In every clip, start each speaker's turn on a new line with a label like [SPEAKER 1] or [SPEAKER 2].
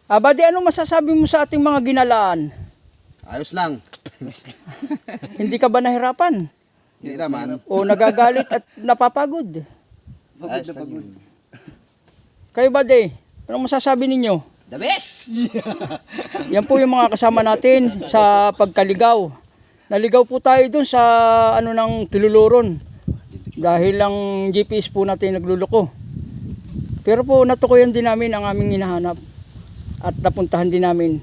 [SPEAKER 1] Buddy, ano masasabi mo sa ating mga ginalaan?
[SPEAKER 2] Ayos lang.
[SPEAKER 1] Hindi ka ba nahirapan?
[SPEAKER 2] Hindi naman.
[SPEAKER 1] O nagagalit at napapagod?
[SPEAKER 2] Ayos lang yun.
[SPEAKER 1] Kayo buddy, ano masasabi ninyo?
[SPEAKER 3] The best!
[SPEAKER 1] Yan po yung mga kasama natin sa pagkaligaw. Naligaw po tayo dun sa ng Kiluluron. Dahil lang GPS po natin nagluloko. Pero po natukoyan din namin ang aming hinahanap. At napuntahan din namin.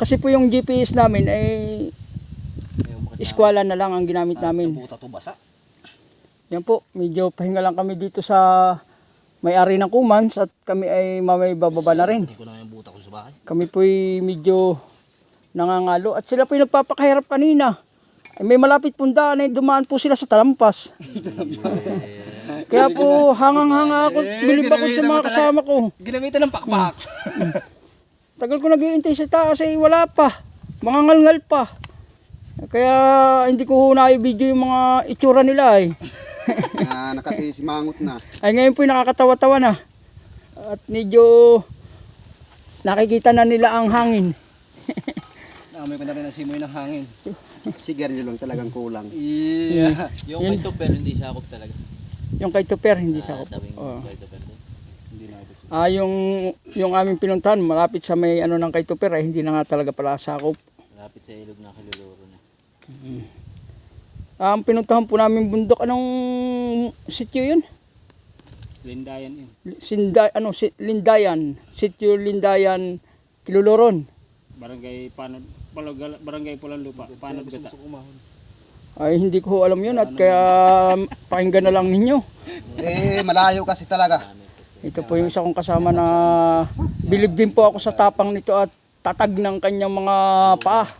[SPEAKER 1] Kasi po yung GPS namin ay eskwela na lang ang ginamit namin.
[SPEAKER 3] Buta to basa.
[SPEAKER 1] Yan po, medyo pahinga lang kami dito sa may-ari ng Kumans at kami ay mamay bababa na rin.
[SPEAKER 3] Hindi ko na yung buta ko sa bahay.
[SPEAKER 1] Kami po'y medyo nangangalo at sila po'y nagpapakahirap kanina. Ay, may malapit pundaan ay dumaan po sila sa talampas. Kaya po hangang-hanga ako, bilib ako sa mga kasama ko.
[SPEAKER 3] Ginamitan ng pakpak.
[SPEAKER 1] Tagal ko nag-iintay sa taas ay wala pa. Mga ngal-ngal pa. Kaya hindi ko na-video yung mga itsura nila ay.
[SPEAKER 2] Nakasisimangot na.
[SPEAKER 1] Ay ngayon po'y nakakatawa-tawa na. At medyo nakikita na nila ang hangin.
[SPEAKER 3] Naamoy ko na rin ang simoy ng hangin.
[SPEAKER 2] Sigarilyo lang talagang kulang.
[SPEAKER 3] Yeah. Yung kay Tupper hindi sakop talaga.
[SPEAKER 1] Yung kay Tupper hindi sakop.
[SPEAKER 3] Sabing
[SPEAKER 1] Oo.
[SPEAKER 3] kay Tupper din. Hindi na ito.
[SPEAKER 1] Yung aming pinuntahan malapit sa may ng kay Tupper ay hindi na nga talaga pala sakop.
[SPEAKER 3] Malapit sa ilog na Kiluluro na.
[SPEAKER 1] Ang pinuntahan po namin bundok, anong sityo yun?
[SPEAKER 3] Lindayan yun.
[SPEAKER 1] Lindayan. Sityo Lindayan, Kiluluron.
[SPEAKER 4] Barangay Pulang Lupa, Panod Gata.
[SPEAKER 1] Ay hindi ko alam yun at kaya pakinggan na lang ninyo.
[SPEAKER 2] Malayo kasi talaga.
[SPEAKER 1] Ito po yung isa kong kasama na bilib din po ako sa tapang nito at tatag ng kanyang mga paa.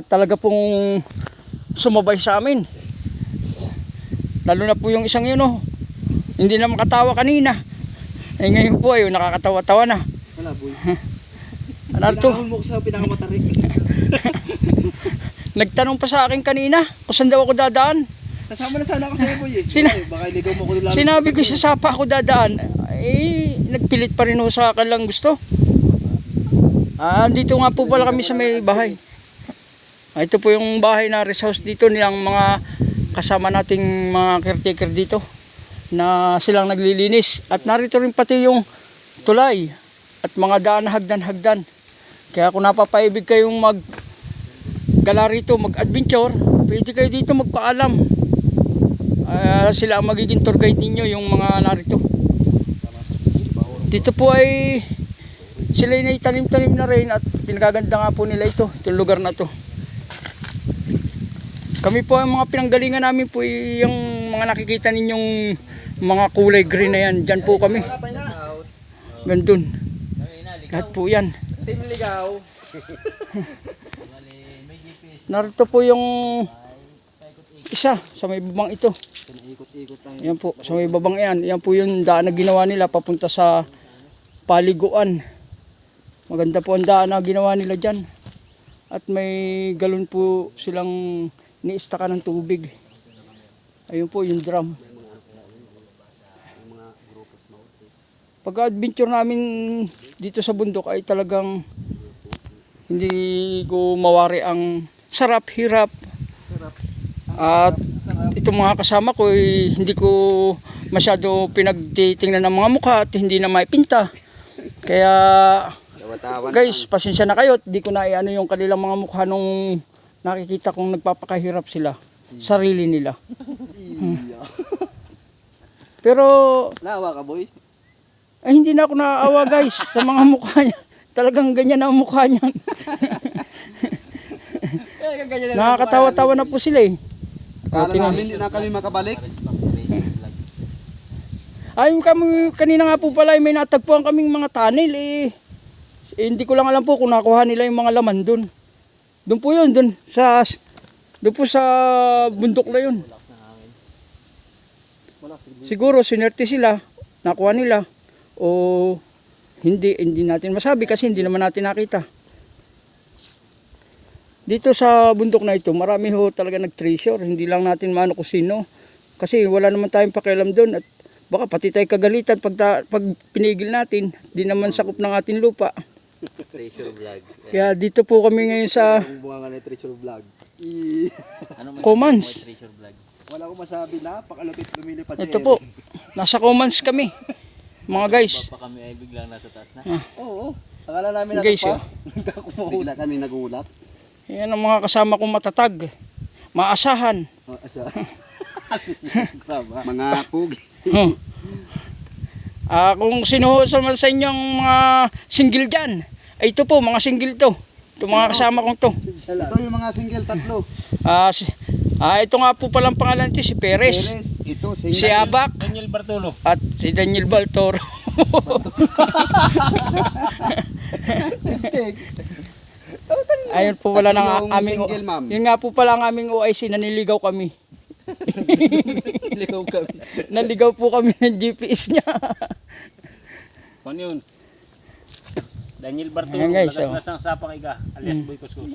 [SPEAKER 1] Talaga pong sumabay sa amin. Lalo na po yung isang yun, oh. Hindi na makatawa kanina. Ay ngayon po ay nakakatawa-tawa na.
[SPEAKER 3] Wala boy.
[SPEAKER 1] Ano to?
[SPEAKER 3] Pinakahon mo ko sa pinakamatari.
[SPEAKER 1] Nagtanong pa sa akin kanina kung saan daw ako dadaan.
[SPEAKER 3] Kasama na sana ako sa iyo boy eh. Baka iligaw mo ko lalo.
[SPEAKER 1] Sinabi ko sa sapa ako dadaan. Nagpilit pa rin ho sa kanilang gusto. Dito nga po pala kami sa may bahay. Ito po yung bahay na rest house dito nilang mga kasama nating mga caretaker dito na silang naglilinis. At narito rin pati yung tulay at mga daan na hagdan-hagdan. Kaya kung napapaibig kayong maggala rito, mag-adventure, pwede kayo dito magpaalam. Sila ang magiging tour guide ninyo, yung mga narito. Dito po ay sila ay tanim-tanim na rin at pinagaganda nga po nila ito, itong lugar na to. Kami po ang mga pinanggalingan namin po yung mga nakikita ninyong mga kulay green na yan. Diyan po kami. Gandun. Lahat po yan.
[SPEAKER 3] Team ligaw.
[SPEAKER 1] Narito po yung isa sa may babang ito.
[SPEAKER 3] Ikot-ikot lang.
[SPEAKER 1] Yan po, sa may babang yan. Yan po yung daan na ginawa nila papunta sa paliguan. Maganda po ang daan na ginawa nila dyan. At may galon po silang niistakan ng tubig. Ayun po yung drum. Pag-adventure namin dito sa bundok ay talagang hindi ko mawari ang sarap, hirap. At itong mga kasama ko hindi ko masyado pinagtitingnan ng mga mukha at hindi na maipinta. Kaya guys, pasensya na kayo. Di ko na iano yung kanilang mga mukha nung nakikita kong nagpapakahirap sila. Sarili nila. Pero
[SPEAKER 3] Naawa ka boy?
[SPEAKER 1] ay hindi na ako naaawa guys sa mga mukha niya. Talagang ganyan ang mukha niyan. Nakakatawa-tawa na po sila eh.
[SPEAKER 2] Kala namin hindi na kami makabalik.
[SPEAKER 1] Ay kami kanina nga po pala may natagpuan kaming mga tunnel eh. Hindi ko lang alam po kung nakuha nila yung mga laman doon. Doon po yun, doon po sa bundok na yun. Siguro sinerte sila, nakuha nila o hindi natin masabi kasi hindi naman natin nakita. Dito sa bundok na ito, marami ho talaga nag-treasure. Hindi lang natin maano kung sino. Kasi wala naman tayong pakialam doon at Baka pati tayo kagalitan pag pinigil natin. Di naman sakop ng ating lupa.
[SPEAKER 3] Treasure vlog.
[SPEAKER 1] Kaya dito po kami ngayon sa
[SPEAKER 3] Ang bunga nga na treasure vlog.
[SPEAKER 1] Comans.
[SPEAKER 3] Treasure vlog. Wala akong masabi na, pakalapit lumilipad si
[SPEAKER 1] Ito po, nasa Comans kami. Mga guys.
[SPEAKER 3] Pa kami ay biglang nasa taas na.
[SPEAKER 1] Ah.
[SPEAKER 3] Oo. Akala namin nasa
[SPEAKER 1] Guys,
[SPEAKER 3] pa.
[SPEAKER 1] oh.
[SPEAKER 2] Bigla kami nagulat.
[SPEAKER 1] Yan ang mga kasama kong matatag. Maasahan.
[SPEAKER 2] Mga pugi.
[SPEAKER 1] Oh. Kung sino man sa inyong mga single dyan, ay ito po, mga single to. Ito mga kasama kong to.
[SPEAKER 2] Ito yung mga single tatlo.
[SPEAKER 1] Ito nga po palang pangalan nito, si Perez,
[SPEAKER 2] Perez, ito
[SPEAKER 1] si
[SPEAKER 2] single.
[SPEAKER 1] Abak,
[SPEAKER 4] Daniel Bartolo.
[SPEAKER 1] at si Daniel Baltoro. Ayun po pala ng
[SPEAKER 2] Yung
[SPEAKER 1] aming
[SPEAKER 2] single ma'am.
[SPEAKER 1] yun nga po pala ang aming OIC, naniligaw kami.
[SPEAKER 3] Ligaw kami.
[SPEAKER 1] Naligaw po kami ng GPS niya.
[SPEAKER 4] Ano yun? Daniel Bartolo.
[SPEAKER 1] Ayan, guys,
[SPEAKER 4] Lagas-lasang Sapa Iga, alias Boy Kuskus.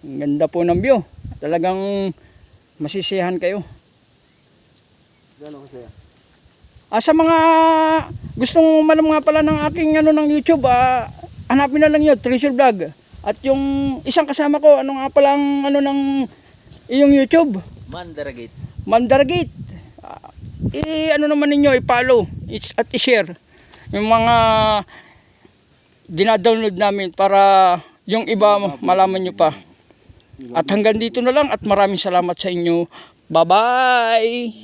[SPEAKER 1] Ang ganda po ng view. Talagang masisiyahan kayo.
[SPEAKER 3] Gano'n kasi.
[SPEAKER 1] Sa mga gustong malam nga pala ng aking ng YouTube, hanapin na lang yun, Treasure Vlog. At yung isang kasama ko, ano nga pala ang ng iyong YouTube?
[SPEAKER 3] Mandaragate.
[SPEAKER 1] Mandaragate. Naman ninyo, i-follow at i-share yung mga dinadownload namin para yung iba malaman nyo pa. At hanggang dito na lang at maraming salamat sa inyo. Bye-bye!